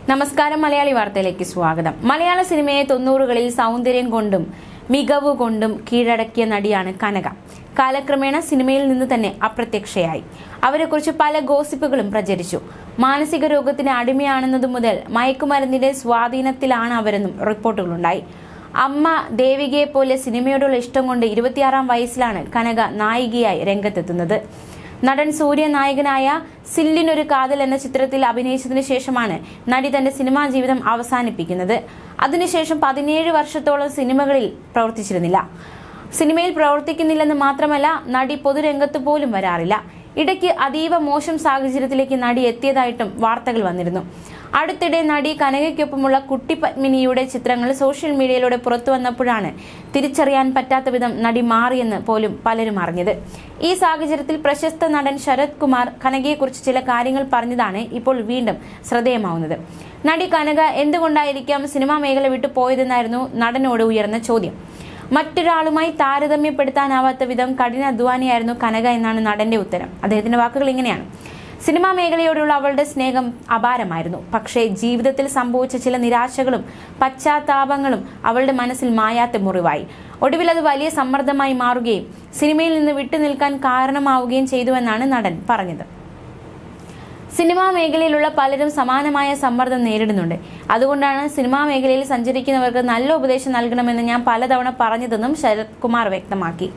നമസ്കാരം. മലയാളി വാർത്തയിലേക്ക് സ്വാഗതം. മലയാള സിനിമയെ 90കളിൽ സൗന്ദര്യം കൊണ്ടും മികവ് കൊണ്ടും കീഴടക്കിയ നടിയാണ് കനക. കാലക്രമേണ സിനിമയിൽ നിന്ന് തന്നെ അപ്രത്യക്ഷയായി. അവരെക്കുറിച്ച് പല ഗോസിപ്പുകളും പ്രചരിച്ചു. മാനസിക രോഗത്തിന് അടിമയാണെന്നതു മുതൽ മയക്കുമരുന്നിന്റെ സ്വാധീനത്തിലാണ് അവരെന്നും റിപ്പോർട്ടുകളുണ്ടായി. അമ്മ ദേവികയെ പോലെ സിനിമയോടുള്ള ഇഷ്ടം കൊണ്ട് 26-ാം വയസ്സിലാണ് കനക നായികയായി രംഗത്തെത്തുന്നത്. നടൻ സൂര്യ നായകനായ സില്ലിനൊരു കാതൽ എന്ന ചിത്രത്തിൽ അഭിനയിച്ചതിനു ശേഷമാണ് നടി തന്റെ സിനിമാ ജീവിതം അവസാനിപ്പിക്കുന്നത്. അതിനുശേഷം 17 വർഷത്തോളം സിനിമകളിൽ പ്രവർത്തിച്ചിരുന്നില്ല. സിനിമയിൽ പ്രവർത്തിക്കുന്നില്ലെന്ന് മാത്രമല്ല, നടി പൊതുരംഗത്ത് പോലും വരാറില്ല. ഇടയ്ക്ക് അതീവ മോശം സാഹചര്യത്തിലേക്ക് നടി എത്തിയതായിട്ടും വാർത്തകൾ വന്നിരുന്നു. അടുത്തിടെ നടി കനകയ്ക്കൊപ്പമുള്ള കുട്ടി പത്മിനിയുടെ ചിത്രങ്ങൾ സോഷ്യൽ മീഡിയയിലൂടെ പുറത്തു വന്നപ്പോഴാണ് തിരിച്ചറിയാൻ പറ്റാത്ത വിധം നടി മാറിയെന്ന് പോലും പലരും അറിഞ്ഞത്. ഈ സാഹചര്യത്തിൽ പ്രശസ്ത നടൻ ശരത് കുമാർ കനകയെക്കുറിച്ച് ചില കാര്യങ്ങൾ പറഞ്ഞതാണ് ഇപ്പോൾ വീണ്ടും ശ്രദ്ധേയമാവുന്നത്. നടി കനക എന്തുകൊണ്ടായിരിക്കാം സിനിമാ മേഖല വിട്ടു പോയതെന്നായിരുന്നു നടനോട് ഉയർന്ന ചോദ്യം. മറ്റൊരാളുമായി താരതമ്യപ്പെടുത്താനാവാത്ത വിധം കഠിനാധ്വാനിയായിരുന്നു കനക എന്നാണ് നടന്റെ ഉത്തരം. അദ്ദേഹത്തിന്റെ വാക്കുകൾ ഇങ്ങനെയാണ്: സിനിമാ മേഖലയോടുള്ള അവളുടെ സ്നേഹം അപാരമായിരുന്നു. പക്ഷേ ജീവിതത്തിൽ സംഭവിച്ച ചില നിരാശകളും പശ്ചാത്താപങ്ങളും അവളുടെ മനസ്സിൽ മായാത്ത മുറിവായി. ഒടുവിൽ അത് വലിയ സമ്മർദ്ദമായി മാറുകയും സിനിമയിൽ നിന്ന് വിട്ടുനിൽക്കാൻ കാരണമാവുകയും ചെയ്തുവെന്നാണ് നടൻ പറഞ്ഞത്. സിനിമാ മേഖലയിലുള്ള പലരും സമാനമായ സമ്മർദ്ദം നേരിടുന്നുണ്ട്. അതുകൊണ്ടാണ് സിനിമാ മേഖലയിൽ സഞ്ചരിക്കുന്നവർക്ക് നല്ല ഉപദേശം നൽകണമെന്ന് ഞാൻ പലതവണ പറഞ്ഞതെന്നും ശരത് കുമാർ വ്യക്തമാക്കി.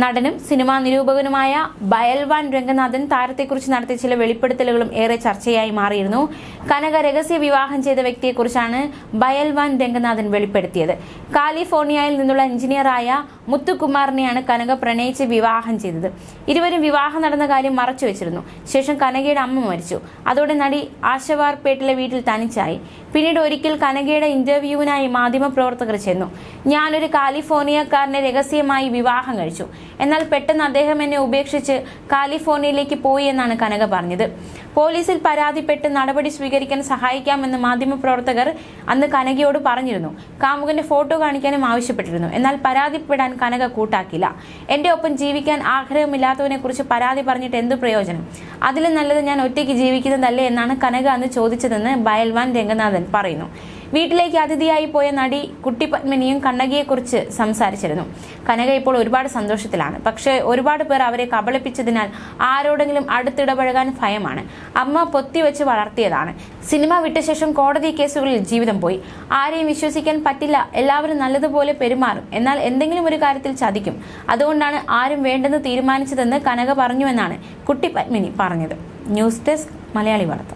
നടനും സിനിമാ നിരൂപകനുമായ ബയൽവാൻ രംഗനാഥൻ താരത്തെക്കുറിച്ച് നടത്തിയ ചില വെളിപ്പെടുത്തലുകളും ഏറെ ചർച്ചയായി മാറിയിരുന്നു. കനക രഹസ്യ വിവാഹം ചെയ്ത വ്യക്തിയെക്കുറിച്ചാണ് ബയൽവാൻ രംഗനാഥൻ വെളിപ്പെടുത്തിയത്. കാലിഫോർണിയയിൽ നിന്നുള്ള എഞ്ചിനീയറായ മുത്തുകുമാറിനെയാണ് കനക പ്രണയിച്ച് വിവാഹം ചെയ്തത്. ഇരുവരും വിവാഹം നടന്ന കാര്യം മറച്ചുവെച്ചിരുന്നു. ശേഷം കനകയുടെ അമ്മ മരിച്ചു. അതോടെ നടി ആശവാർപേട്ടിലെ വീട്ടിൽ തനിച്ചായി. പിന്നീട് ഒരിക്കൽ കനകയുടെ ഇന്റർവ്യൂവിനായി മാധ്യമപ്രവർത്തകർ ചെന്നു. ഞാനൊരു കാലിഫോർണിയക്കാരനെ രഹസ്യമായി വിവാഹം കഴിച്ചു. എന്നാൽ പെട്ടെന്ന് അദ്ദേഹം എന്നെ ഉപേക്ഷിച്ച് കാലിഫോർണിയയിലേക്ക് പോയി എന്നാണ് കനക പറഞ്ഞത്. പോലീസിൽ പരാതിപ്പെട്ട് നടപടി സ്വീകരിക്കാൻ സഹായിക്കാമെന്ന് മാധ്യമപ്രവർത്തകർ അന്ന് കനകയോട് പറഞ്ഞിരുന്നു. കാമുകന്റെ ഫോട്ടോ കാണിക്കാനും ആവശ്യപ്പെട്ടിരുന്നു. എന്നാൽ പരാതിപ്പെടാൻ കനക കൂട്ടാക്കില്ല. എന്റെ ഒപ്പം ജീവിക്കാൻ ആഗ്രഹമില്ലാത്തവനെ കുറിച്ച് പരാതി പറഞ്ഞിട്ട് എന്തു പ്രയോജനം? അതിലും നല്ലത് ഞാൻ ഒറ്റയ്ക്ക് ജീവിക്കുന്നതല്ലേ എന്നാണ് കനക അന്ന് ചോദിച്ചതെന്ന് ബയൽവാൻ രംഗനാഥൻ പറയുന്നു. വീട്ടിലേക്ക് അതിഥിയായി പോയ നടി കുട്ടി പത്മിനിയും കനകയെക്കുറിച്ച് സംസാരിച്ചിരുന്നു. കനക ഇപ്പോൾ ഒരുപാട് സന്തോഷത്തിലാണ്. പക്ഷേ ഒരുപാട് പേർ അവരെ കബളിപ്പിച്ചതിനാൽ ആരോടെങ്കിലും അടുത്തിടപഴകാൻ ഭയമാണ്. അമ്മ പൊത്തിവെച്ച് വളർത്തിയതാണ്. സിനിമ വിട്ട ശേഷം കോടതി കേസുകളിൽ ജീവിതം പോയി. ആരെയും വിശ്വസിക്കാൻ പറ്റില്ല. എല്ലാവരും നല്ലതുപോലെ പെരുമാറും, എന്നാൽ എന്തെങ്കിലും ഒരു കാര്യത്തിൽ ചതിക്കും. അതുകൊണ്ടാണ് ആരും വേണ്ടെന്ന് തീരുമാനിച്ചതെന്ന് കനക പറഞ്ഞുവെന്നാണ് കുട്ടി പത്മിനി പറഞ്ഞത്. ന്യൂസ് ഡെസ്ക് മലയാളി വാർത്ത.